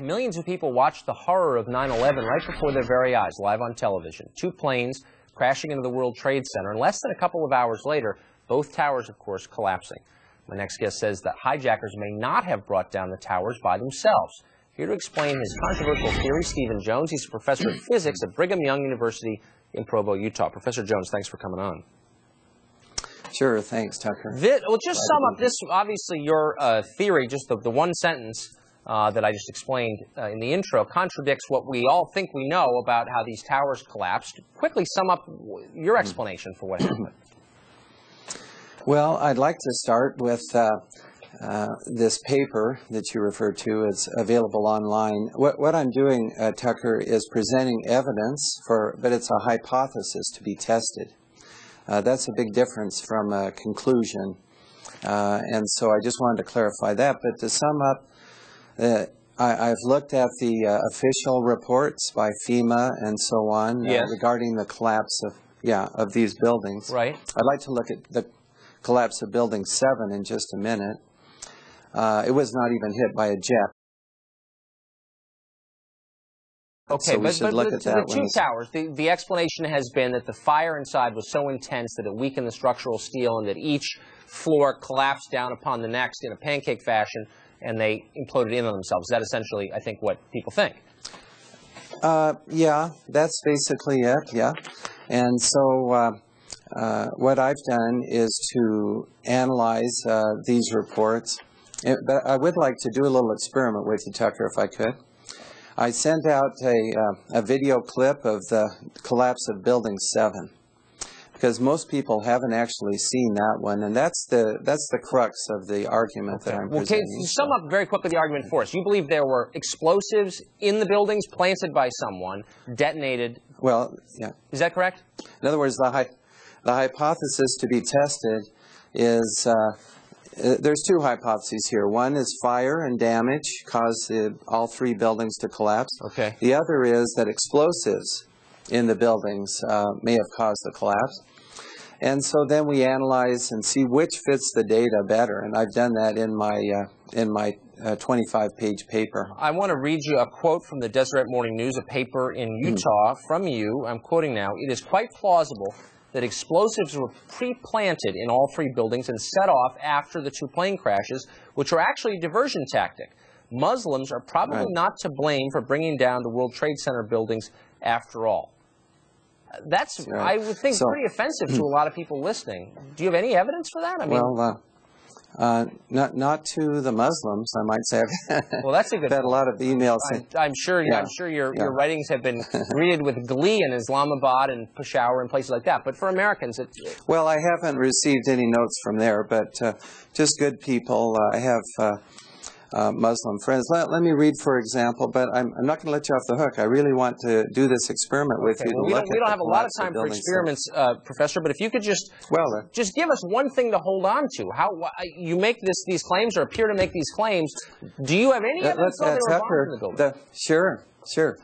Millions of people watched the horror of 9/11 right before their very eyes, live on television. Two planes crashing into the World Trade Center, and less than a couple of hours later, both towers, of course, collapsing. My next guest says that hijackers may not have brought down the towers by themselves. Here to explain his controversial theory, Stephen Jones. He's a professor of physics at Brigham Young University in Provo, Utah. Professor Jones, thanks for coming on. Sure, thanks, Tucker. Well, just sum up this, obviously, your theory, just the one sentence that I just explained in the intro, contradicts what we all think we know about how these towers collapsed. Quickly sum up your explanation for what happened. Well, I'd like to start with this paper that you referred to. It's available online. What I'm doing, Tucker, is presenting evidence but it's a hypothesis to be tested. That's a big difference from a conclusion. And so I just wanted to clarify that. But to sum up, I've looked at the official reports by FEMA and so on regarding the collapse of these buildings. Right. I'd like to look at the collapse of Building 7 in just a minute. It was not even hit by a jet. Okay, so but the two towers, the explanation has been that the fire inside was so intense that it weakened the structural steel and that each floor collapsed down upon the next in a pancake fashion, and they imploded in on themselves. Is that essentially, I think, what people think? Yeah, that's basically it, yeah. And so what I've done is to analyze these reports. But I would like to do a little experiment with you, Tucker, if I could. I sent out a video clip of the collapse of Building 7, because most people haven't actually seen that one, and that's the crux of the argument that I'm presenting. Okay, sum up very quickly the argument for us. You believe there were explosives in the buildings planted by someone, detonated. Well, yeah. Is that correct? In other words, the hypothesis to be tested is there's two hypotheses here. One is fire and damage caused all three buildings to collapse. Okay. The other is that explosives in the buildings may have caused the collapse. And so then we analyze and see which fits the data better. And I've done that in my 25-page paper. I want to read you a quote from the Deseret Morning News, a paper in Utah from you. I'm quoting now. It is quite plausible that explosives were pre-planted in all three buildings and set off after the two plane crashes, which were actually a diversion tactic. Muslims are probably not to blame for bringing down the World Trade Center buildings after all. That's, I would think, pretty offensive to a lot of people listening. Do you have any evidence for that? I mean, well, not to the Muslims, I might say. Well, that's a good. I've had a lot of emails. I'm sure your writings have been greeted with glee in Islamabad and Peshawar and places like that. But for Americans, well, I haven't received any notes from there, but just good people. I have Muslim friends. Let me read, for example, but I'm not going to let you off the hook. I really want to do this experiment with you. Well, we don't have a lot of time for experiments, Professor, but if you could just give us one thing to hold on to. How you make these claims or appear to make these claims. Do you have any evidence that they were bombed in the building? Sure.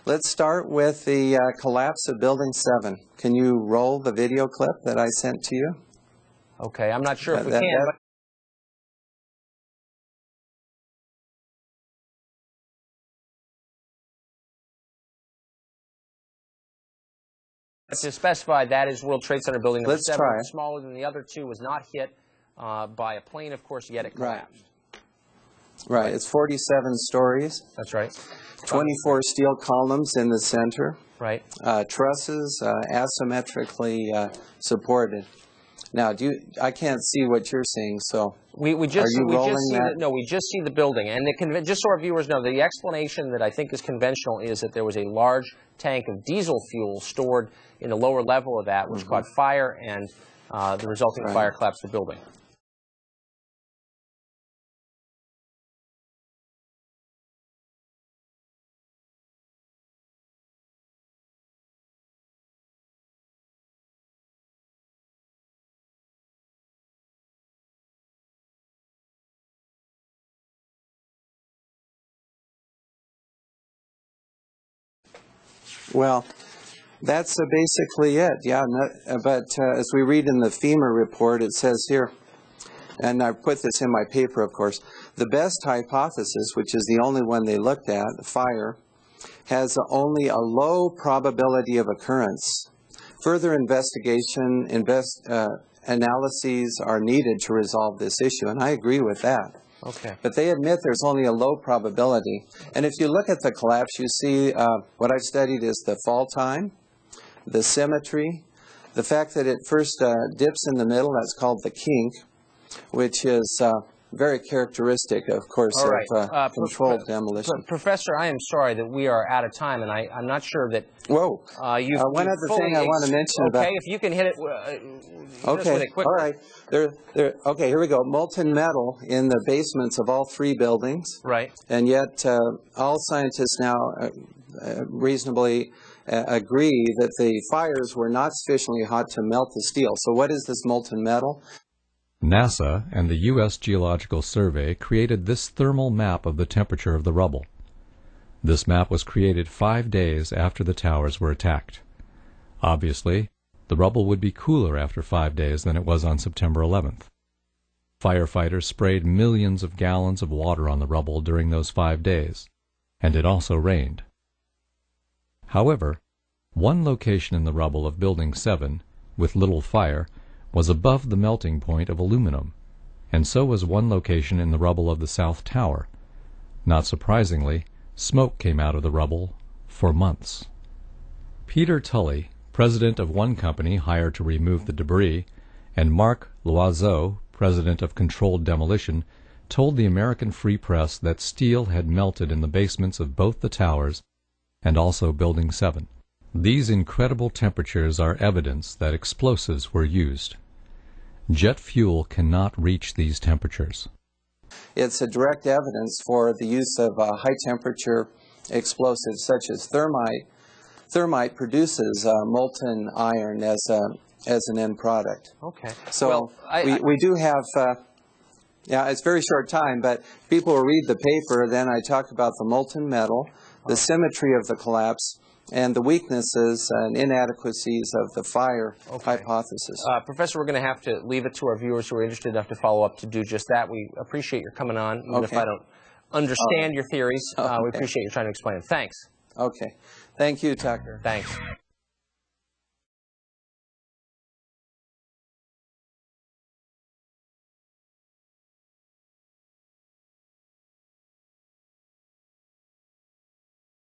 Let's start with the collapse of Building 7. Can you roll the video clip that I sent to you? Okay, I'm not sure if we can. To specify, that is World Trade Center building number 7, smaller than the other two, was not hit by a plane, of course, yet it collapsed. Right. It's 47 stories. That's right. 24 steel columns in the center. Right. Trusses asymmetrically supported. Now, I can't see what you're seeing, so we just see the building. And just so our viewers know, the explanation that I think is conventional is that there was a large tank of diesel fuel stored in the lower level of that, which caught fire, and the resulting fire collapsed the building. Well, that's basically it, yeah. But as we read in the FEMA report, it says here, and I put this in my paper, of course, the best hypothesis, which is the only one they looked at, fire, has only a low probability of occurrence. Further investigation, analyses are needed to resolve this issue, and I agree with that. Okay. But they admit there's only a low probability. And if you look at the collapse, you see what I've studied is the fall time, the symmetry, the fact that it first dips in the middle, that's called the kink, which is very characteristic, of course, of controlled demolition. Professor, I am sorry that we are out of time, and I'm not sure that Whoa. One other thing I want to mention about... Okay, if you can hit it, okay, with it quickly. All right. Okay, here we go. Molten metal in the basements of all 3 buildings. Right. And yet all scientists now reasonably agree that the fires were not sufficiently hot to melt the steel. So what is this molten metal? NASA and the U.S. Geological Survey created this thermal map of the temperature of the rubble. This map was created 5 days after the towers were attacked. Obviously, the rubble would be cooler after 5 days than it was on September 11th. Firefighters sprayed millions of gallons of water on the rubble during those 5 days, and it also rained. However, one location in the rubble of Building 7, with little fire, was above the melting point of aluminum, and so was one location in the rubble of the South Tower. Not surprisingly, smoke came out of the rubble for months. Peter Tully, president of one company hired to remove the debris, and Marc Loiseau, president of Controlled Demolition, told the American Free Press that steel had melted in the basements of both the towers and also Building 7. These incredible temperatures are evidence that explosives were used. Jet fuel cannot reach these temperatures. It's a direct evidence for the use of high-temperature explosives such as thermite. Thermite produces molten iron as an end product. Okay. So we do have, it's a very short time, but people will read the paper, then I talk about the molten metal, the symmetry of the collapse, and the weaknesses and inadequacies of the fire hypothesis. Professor, we're going to have to leave it to our viewers who are interested enough to follow up to do just that. We appreciate your coming on, even if I don't understand your theories. We appreciate you trying to explain them. Thanks. Okay. Thank you, Tucker. Thanks.